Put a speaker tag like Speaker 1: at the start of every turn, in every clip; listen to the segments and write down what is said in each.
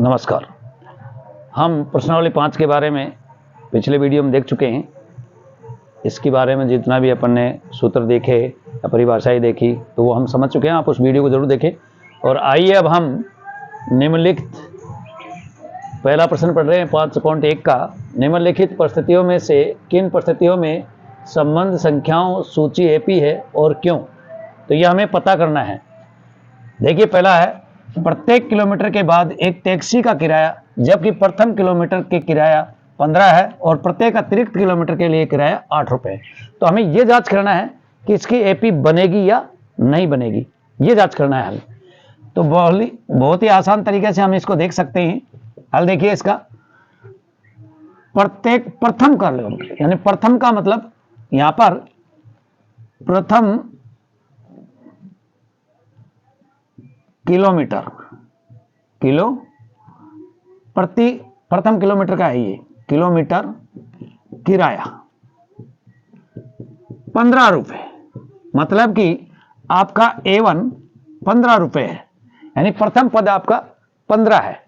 Speaker 1: नमस्कार। हम प्रश्नावली 5 के बारे में पिछले वीडियो में देख चुके हैं। इसके बारे में जितना भी अपन ने सूत्र देखे या परिभाषाएं देखी तो वो हम समझ चुके हैं। आप उस वीडियो को जरूर देखें। और आइए अब हम निम्नलिखित पहला प्रश्न पढ़ रहे हैं 5.1 का। निम्नलिखित परिस्थितियों में से किन परिस्थितियों में संबंध संख्याओं सूची एपी है और क्यों? तो यह हमें पता करना है। देखिए, पहला है प्रत्येक किलोमीटर के बाद एक टैक्सी का किराया, जबकि प्रथम किलोमीटर के किराया 15 है और प्रत्येक अतिरिक्त किलोमीटर के लिए किराया 8 रुपये। तो हमें यह जांच करना है कि इसकी एपी बनेगी या नहीं बनेगी, ये जांच करना है हल। तो बहुत ही आसान तरीके से हम इसको देख सकते हैं। हल देखिए इसका, प्रथम कर लो, यानी प्रथम का मतलब यहां पर प्रथम किलोमीटर, प्रथम किलोमीटर का है ये किलोमीटर किराया 15 रुपए, मतलब कि आपका A1 15 रुपए है, यानी प्रथम पद आपका 15 है।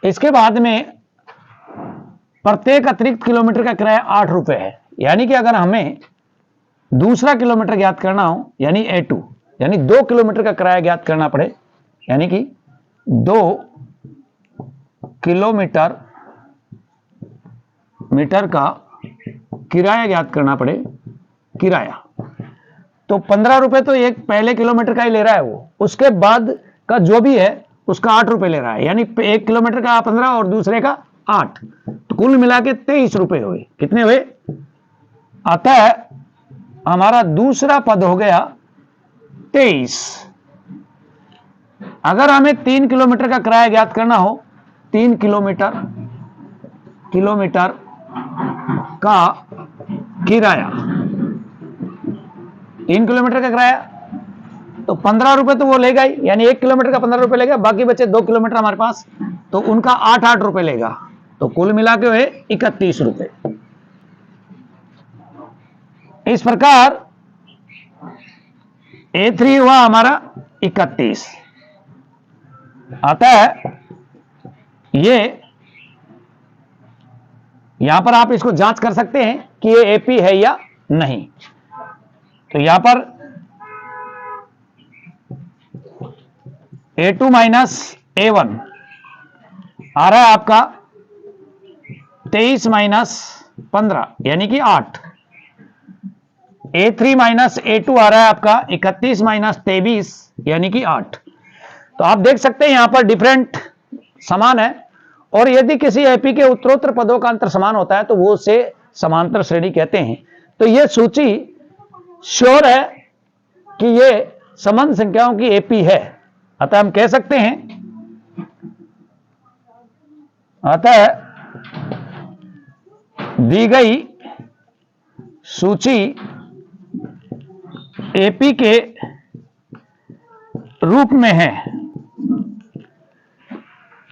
Speaker 1: इसके बाद में प्रत्येक अतिरिक्त किलोमीटर का किराया 8 रुपए है, यानी कि अगर हमें दूसरा किलोमीटर ज्ञात करना हो, यानी A2, यानी 2 किलोमीटर का किराया ज्ञात करना पड़े, यानी कि 2 किलोमीटर का किराया ज्ञात करना पड़े, किराया तो 15 रुपए तो एक पहले किलोमीटर का ही ले रहा है वो, उसके बाद का जो भी है उसका 8 रुपए ले रहा है, यानी एक किलोमीटर का 15 और दूसरे का 8, तो कुल मिला के 23 रुपए हुए। कितने हुए? अतः हमारा दूसरा पद हो गया 23। अगर हमें 3 किलोमीटर का किराया ज्ञात करना हो, 3 किलोमीटर का किराया, 3 किलोमीटर का किराया तो 15 रुपए तो वो लेगा ही, यानी 1 किलोमीटर का 15 रुपए लेगा, बाकी बचे 2 किलोमीटर हमारे पास, तो उनका 8 रुपए लेगा, तो कुल मिला के हुए 31 रुपए। इस प्रकार A3 हुआ हमारा 31। अतः ये यहां पर आप इसको जांच कर सकते हैं कि ये एपी है या नहीं। तो यहां पर A2 माइनस A1 आ रहा है आपका 23 माइनस 15, यानी कि 8। A3 माइनस A2 आ रहा है आपका 31 माइनस 23, यानी कि 8। तो आप देख सकते हैं यहां पर डिफरेंट समान है, और यदि किसी एपी के उत्तरोत्तर पदों का अंतर समान होता है तो वो उसे समांतर श्रेणी कहते हैं। तो यह सूची श्योर है कि ये संबंध संख्याओं की एपी है। अतः हम कह सकते हैं, अतः दी गई सूची एपी के रूप में है।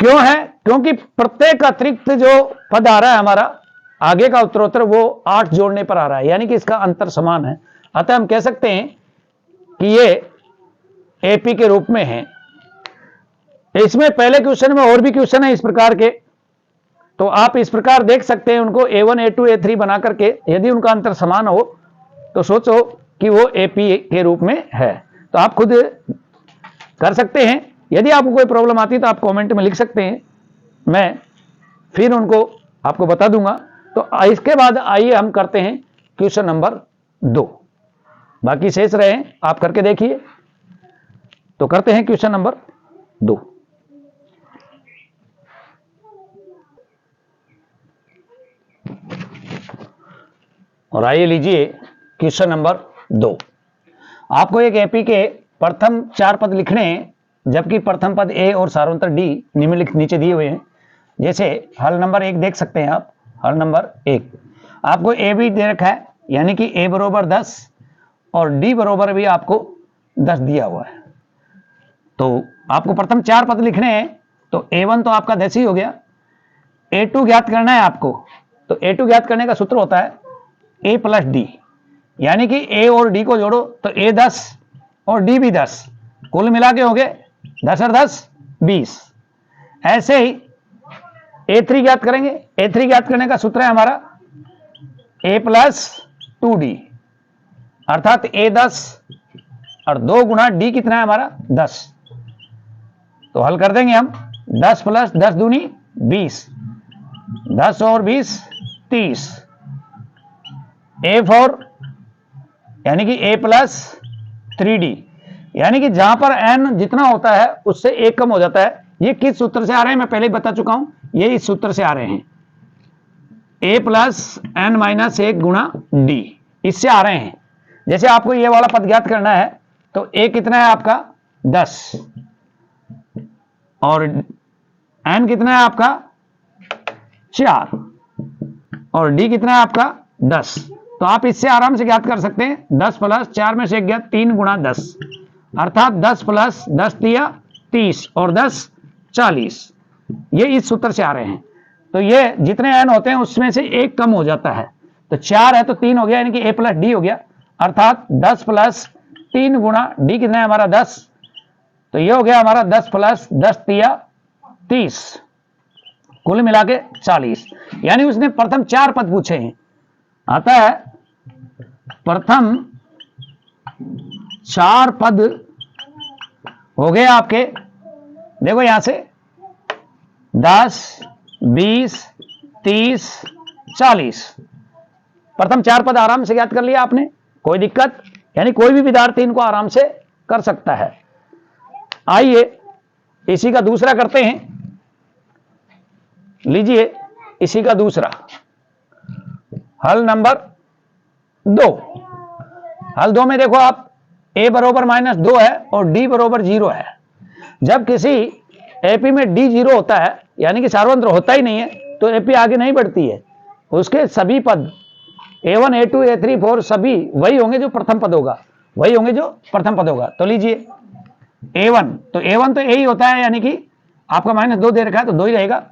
Speaker 1: क्यों है? क्योंकि प्रत्येक अतिरिक्त जो पद आ रहा है हमारा आगे का उत्तरोत्तर, वो 8 जोड़ने पर आ रहा है, यानी कि इसका अंतर समान है। अतः हम कह सकते हैं कि ये एपी के रूप में है। इसमें पहले क्वेश्चन में और भी क्वेश्चन है इस प्रकार के, तो आप इस प्रकार देख सकते हैं उनको A1 A2 A3 बना करके, यदि उनका अंतर समान हो तो सोचो कि वो एपी के रूप में है। तो आप खुद कर सकते हैं। यदि आपको कोई प्रॉब्लम आती है तो आप कमेंट में लिख सकते हैं, मैं फिर उनको आपको बता दूंगा। तो इसके बाद आइए हम करते हैं क्वेश्चन नंबर 2। बाकी शेष रहे आप करके देखिए। तो करते हैं क्वेश्चन नंबर 2। और आइए लीजिए क्वेश्चन नंबर 2। आपको एक एपी के प्रथम 4 पद लिखने हैं, जबकि प्रथम पद ए और सारोत्तर डी निम्नलिखित नीचे दिए हुए हैं। जैसे हल नंबर 1 देख सकते हैं आप। हल नंबर 1 आपको ए भी दे रखा है, यानी कि ए बरोबर 10 और डी बरोबर भी आपको 10 दिया हुआ है। तो आपको प्रथम 4 पद लिखने हैं, तो A1 तो आपका 10 ही हो गया। A2 ज्ञात करना है आपको, तो A2 ज्ञात करने का सूत्र होता है A प्लस डी, यानी कि A और D को जोड़ो तो A 10 और D भी 10, कुल मिला के हो गए 10 और 10 20। ऐसे ही A3 ज्ञात करेंगे। A3 ज्ञात करने का सूत्र है हमारा A प्लस 2D, अर्थात A 10 और 2 गुना D कितना है हमारा 10। तो हल कर देंगे हम। 10 प्लस 10 दूनी 20, 10 और 20 30। A4 यानी कि A प्लस 3D, यानी कि जहां पर n जितना होता है उससे एक कम हो जाता है। ये किस सूत्र से आ रहे हैं मैं पहले ही बता चुका हूं, ये इस सूत्र से आ रहे हैं, A प्लस n माइनस 1 गुणा D, इससे आ रहे हैं। जैसे आपको ये वाला पद ज्ञात करना है तो A कितना है आपका 10 और n कितना है आपका 4 और D कितना है आपका 10। तो आप इससे आराम से ज्ञात कर सकते हैं। 10 प्लस 4 में से 1 ज्ञात 3 गुणा 10, अर्थात 10 प्लस 10 दिया 30 और 10 40। ये इस सूत्र से आ रहे हैं। तो ये जितने n होते हैं उसमें से एक कम हो जाता है। तो 4 है तो 3 हो गया, यानी कि A प्लस D हो गया, अर्थात 10 प्लस 3 गुणा D कितना है हमारा 10। तो ये हो गया हमारा 10 प्लस 10 दिया 30, कुल मिला के 40। यानी उसने प्रथम 4 पद पूछे हैं। आता है प्रथम 4 पद हो गए आपके, देखो यहां से 10 20 30 40, प्रथम 4 पद आराम से ज्ञात कर लिया आपने, कोई दिक्कत, यानी कोई भी विद्यार्थी इनको आराम से कर सकता है। आइए इसी का दूसरा करते हैं। लीजिए इसी का दूसरा हल नंबर 2। हल 2 में देखो आप A बरोबर -2 है और D बरोबर 0 है। जब किसी AP में D 0 होता है, यानी कि सार्वत्र होता ही नहीं है, तो AP आगे नहीं बढ़ती है। उसके सभी पद A1 A2 A3 4 सभी वही होंगे जो प्रथम पद होगा, वही होंगे जो प्रथम पद होगा। तो लीजिए A1, तो A1 तो A ही होता है, यानी कि आपका -2 दे रखा है तो 2 ही रहेगा।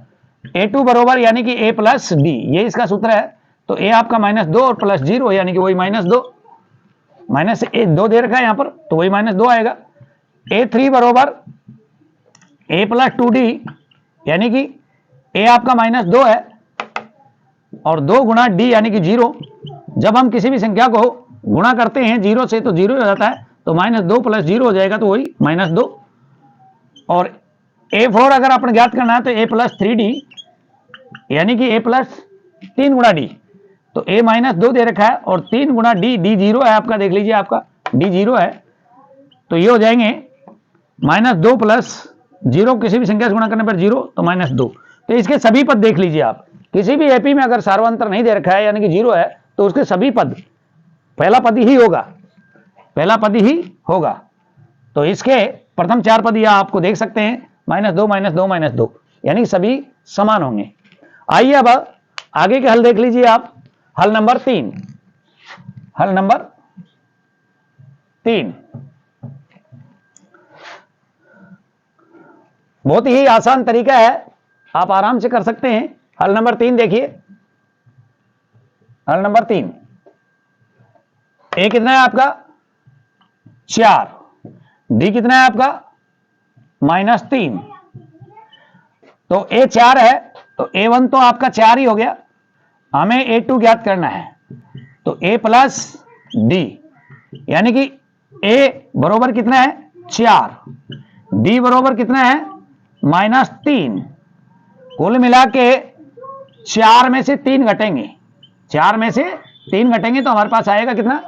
Speaker 1: A2 बरोबर यानी कि A प्लस D, ये इसका सूत्र है। तो A आपका -2 और प्लस 0 यानी कि वही -2, -2 दे रखा है यहां पर तो वही -2 आएगा। A3 बरोबर A प्लस 2D, यानी कि A आपका -2 है और 2 गुणा D यानी कि 0। जब हम किसी भी संख्या को गुणा करते हैं 0 से तो 0 हो जाता है, तो -2 प्लस 0 हो जाएगा तो वही -2। और A4 अगर आपने ज्ञात करना है तो A प्लस 3D, यानी कि A प्लस 3 गुणा D, तो A -2 दे रखा है और 3 गुणा D, D 0 है आपका, देख लीजिए आपका D 0 है, तो ये हो जाएंगे -2 प्लस 0, किसी भी संख्या से गुणा करने पर 0 तो -2। तो इसके सभी पद देख लीजिए आप, किसी भी AP में अगर सार्वंतर नहीं दे रखा है यानी कि 0 है तो उसके सभी पद पहला पद ही होगा, पहला पद ही होगा। तो इसके प्रथम 4 पद यह आपको देख सकते हैं -2 -2 -2, यानी सभी समान होंगे। आइए अब आगे के हल देख लीजिए आप। हल नंबर 3, हल नंबर 3 बहुत ही आसान तरीका है, आप आराम से कर सकते हैं। हल नंबर 3 देखिए, हल नंबर 3, A कितना है आपका 4, D कितना है आपका -3। तो A 4 है तो A1 तो आपका 4 ही हो गया, हमें A2 ज्ञात करना है। तो A प्लस D, यानी कि A बरोबर कितना है 4, D बरोबर कितना है -3। कुल मिला के 4 में से 3 घटेंगे, 4 में से 3 घटेंगे तो हमारे पास आएगा कितना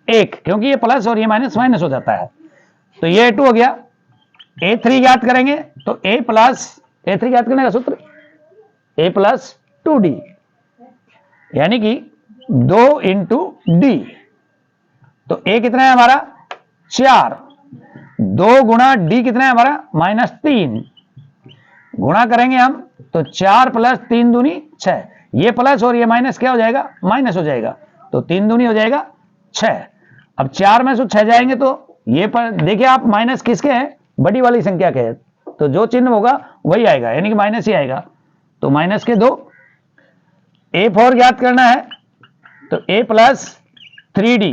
Speaker 1: 1, क्योंकि ये प्लस और ये माइनस माइनस हो जाता है। तो ये A2 हो गया। A3 ज्ञात करेंगे तो A3 ज्ञात करने का सूत्र A प्लस 2D, यानी कि 2 इंटू D। तो A कितना है हमारा 4, 2 गुणा D कितना है हमारा -3, गुणा करेंगे हम तो 4 प्लस 3 दूनी 6, ये प्लस और ये माइनस क्या हो जाएगा माइनस हो जाएगा, तो 3 दूनी हो जाएगा 6। अब 4 में से 6 जाएंगे तो ये पर देखिए आप माइनस किसके हैं बड़ी वाली संख्या के है, तो जो चिन्ह होगा वही आएगा, यानी कि माइनस ही आएगा। तो माइनस के 2। A4 ज्ञात करना है तो A प्लस 3D,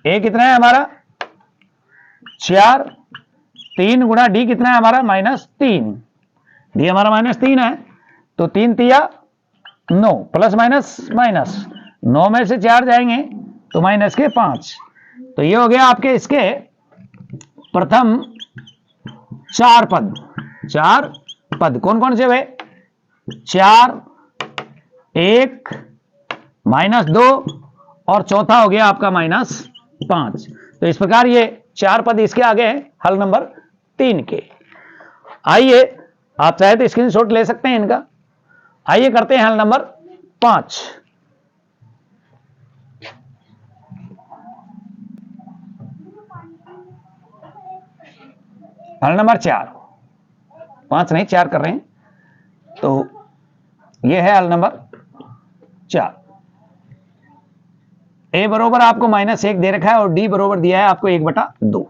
Speaker 1: A कितना है हमारा 4, 3 गुणा D कितना है हमारा -3, डी हमारा -3 है, तो 3 तिया 9, प्लस माइनस माइनस 9 में से 4 जाएंगे तो माइनस के 5। तो ये हो गया आपके इसके प्रथम 4 पद। 4 पद कौन कौन से हुए? 4, 1, -2 और चौथा हो गया आपका -5। तो इस प्रकार ये 4 पद इसके आगे हैं हल नंबर 3 के। आइए आप चाहे तो स्क्रीनशॉट ले सकते हैं इनका। आइए करते हैं हल नंबर 5। हल नंबर 4, 5 नहीं 4 कर रहे हैं। तो यह है हल नंबर 4। ए बरोबर आपको -1 दे रखा है और डी बरोबर दिया है आपको 1/2।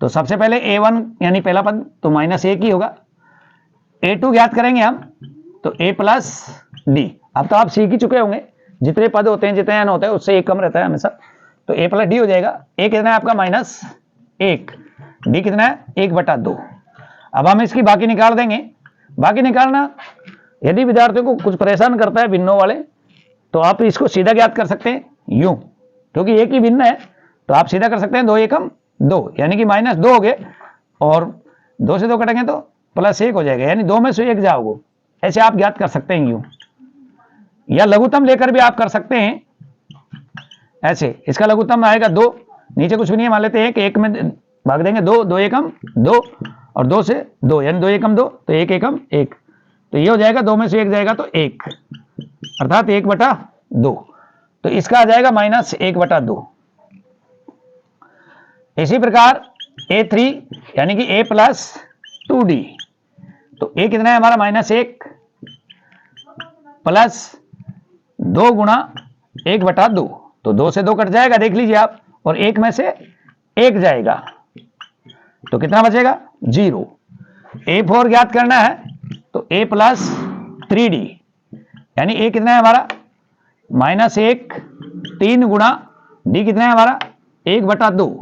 Speaker 1: तो सबसे पहले A1 यानी पहला पद तो -1 ही होगा। A2 ज्ञात करेंगे हम, तो A प्लस डी। अब तो आप सीख ही चुके होंगे, जितने पद होते हैं जितने n होते हैं उससे एक कम रहता है हमेशा। तो A प्लस डी हो जाएगा। A कितना है आपका -1, डी कितना है 1/2। अब हम इसकी बाकी निकाल देंगे। बाकी निकालना यदि विद्यार्थियों को कुछ परेशान करता है भिन्नों वाले, तो आप इसको सीधा ज्ञात कर सकते हैं यूं, क्योंकि एक ही भिन्न है तो आप सीधा कर सकते हैं 2 एकम 2, यानी कि -2 हो गए और 2 से 2 कटेंगे तो +1 हो जाएगा, यानी 2 में से 1 जाओगे। ऐसे आप ज्ञात कर सकते हैं यूं, या लघुत्तम लेकर भी आप कर सकते हैं ऐसे। इसका लघुत्तम आएगा 2, नीचे कुछ भी नहीं है, मान लेते हैं कि 1 में भाग देंगे 2, 2 एकम 2 और 2 से 2 यानी 2 एकम 2, तो 1 एकम 1। तो ये हो जाएगा 2 में से 1 जाएगा तो 1, अर्थात 1/2। तो इसका आ जाएगा -1/2। इसी प्रकार A3 यानी कि A प्लस 2D, तो A कितना है हमारा -1 प्लस 2 गुणा 1/2, तो 2 से 2 कट जाएगा देख लीजिए आप, और 1 में से 1 जाएगा तो कितना बचेगा 0। A4 ज्ञात करना है, तो A प्लस 3D यानी A कितना है हमारा -1 3 गुणा D कितना है हमारा 1/2।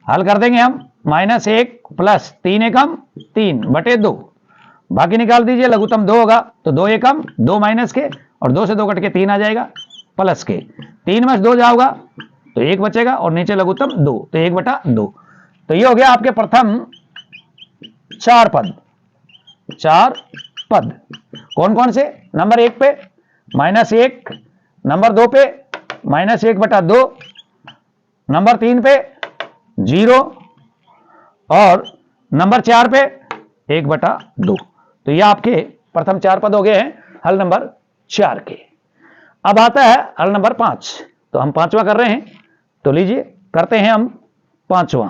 Speaker 1: हल कर देंगे हम, -1 प्लस 3 एकम 3/2। बाकी निकाल दीजिए, लघुत्तम 2 होगा तो 2 एकम 2 माइनस के और 2 से 2 कट के 3 आ जाएगा प्लस के। 3 में से 2 जाओगा तो 1 बचेगा और नीचे लघुत्तम 2, तो 1/2। तो ये हो गया आपके प्रथम 4 पद। 4 पद कौन कौन से? नंबर 1 पे -1, नंबर 2 पे -1/2, नंबर 3 पे 0 और नंबर 4 पे 1/2। तो ये आपके प्रथम 4 पद हो गए हैं हल नंबर 4 के। अब आता है हल नंबर 5। तो हम 5वां कर रहे हैं, तो लीजिए करते हैं हम 5वां।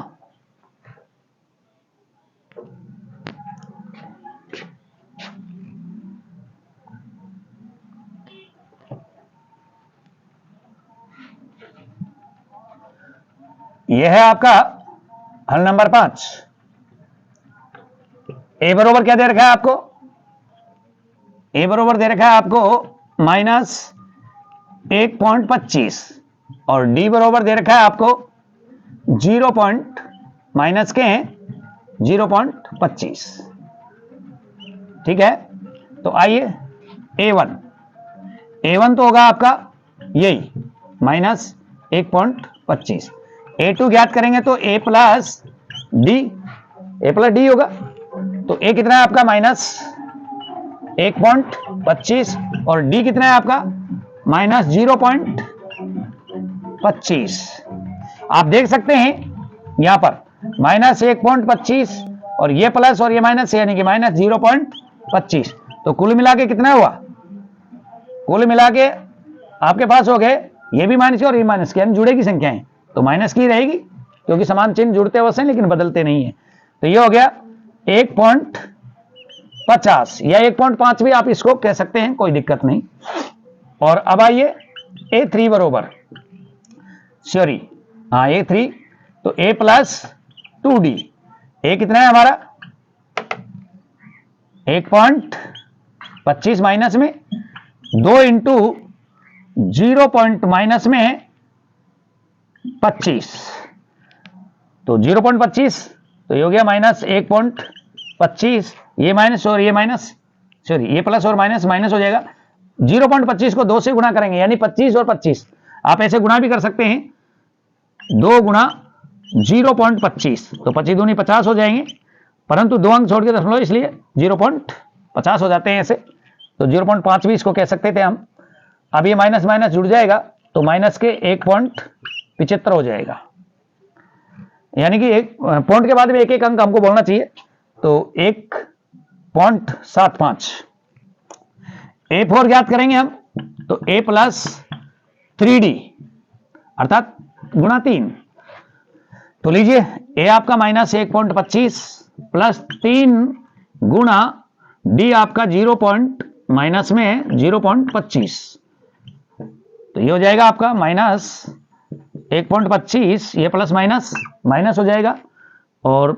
Speaker 1: यह है आपका हल नंबर 5। ए बरोबर क्या दे रखा है आपको? ए बरोबर दे रखा है आपको -1.25 और डी बरोबर दे रखा है आपको 0.25। ठीक है, तो आइए A1 तो होगा आपका यही -1.25। A2 ज्ञात करेंगे तो A प्लस डी होगा, तो A कितना है आपका -1.25 और D कितना है आपका -0.25। आप देख सकते हैं यहां पर -1.25 और ये प्लस और ये माइनस यानी कि -0.25। तो कुल मिला के कितना हुआ? कुल मिला के आपके पास हो गए ये भी माइनस और ये माइनस के, यानी जुड़ेगी संख्याएं तो माइनस की रहेगी, क्योंकि समान चिन्ह जुड़ते अवश्य लेकिन बदलते नहीं है। तो ये हो गया 1.50 या 1.5 भी आप इसको कह सकते हैं, कोई दिक्कत नहीं। और अब आइए A3 बरोबर, सॉरी हाँ A3, तो A प्लस 2D। A कितना है हमारा 1.25 माइनस में 2 इंटू 0. माइनस में 25, तो 0.25 तो ये हो गया -1.25 ये माइनस और ये माइनस, सॉरी ये प्लस और माइनस माइनस हो जाएगा। 0.25 को 2 से गुणा करेंगे यानी 25 और 25, आप ऐसे गुणा भी कर सकते हैं, 2 गुणा 0.25 तो 25 दूनी 50 हो जाएंगे, परंतु 2 अंक छोड़ के दशमलव इसलिए 0.50 हो जाते हैं ऐसे, तो 0.5 भी इसको कह सकते थे हम। अब ये माइनस माइनस जुड़ जाएगा तो माइनस के 1.75 हो जाएगा, यानी कि एक पॉइंट के बाद में एक एक अंक हमको बोलना चाहिए, तो 1.75। A4 ज्ञात करेंगे हम, तो A प्लस 3D अर्थात गुणा 3, तो लीजिए A आपका माइनस 1.25 प्लस 3 गुणा D आपका 0. में 0.25, तो ये हो जाएगा आपका माइनस 1.25, ये प्लस माइनस माइनस हो जाएगा, और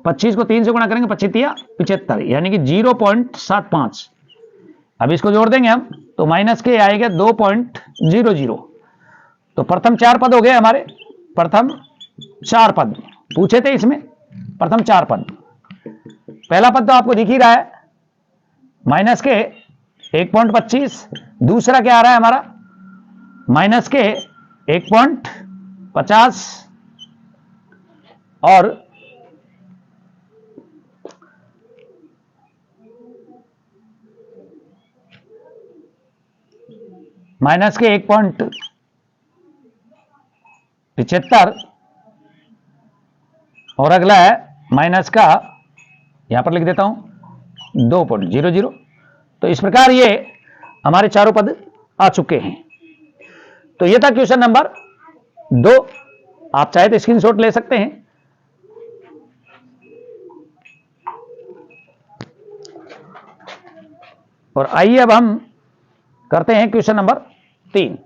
Speaker 1: 25 को 3 से गुणा करेंगे 25 75, यानी कि 0.75। अब इसको जोड़ देंगे हम तो माइनस के आएगा 2.00, तो प्रथम 4 पद हो गए हमारे, प्रथम 4 पद पूछे थे इसमें, प्रथम 4 पद। पहला पद तो आपको दिख ही रहा है माइनस के 1.25, दूसरा क्या आ रहा है हमारा माइनस के 1.50 और माइनस के 1.75 और अगला है माइनस का, यहां पर लिख देता हूं 2.00। तो इस प्रकार ये हमारे चारों पद आ चुके हैं। तो ये था क्वेश्चन नंबर 2, आप चाहे तो स्क्रीनशॉट ले सकते हैं। और आइए अब हम करते हैं क्वेश्चन नंबर 3।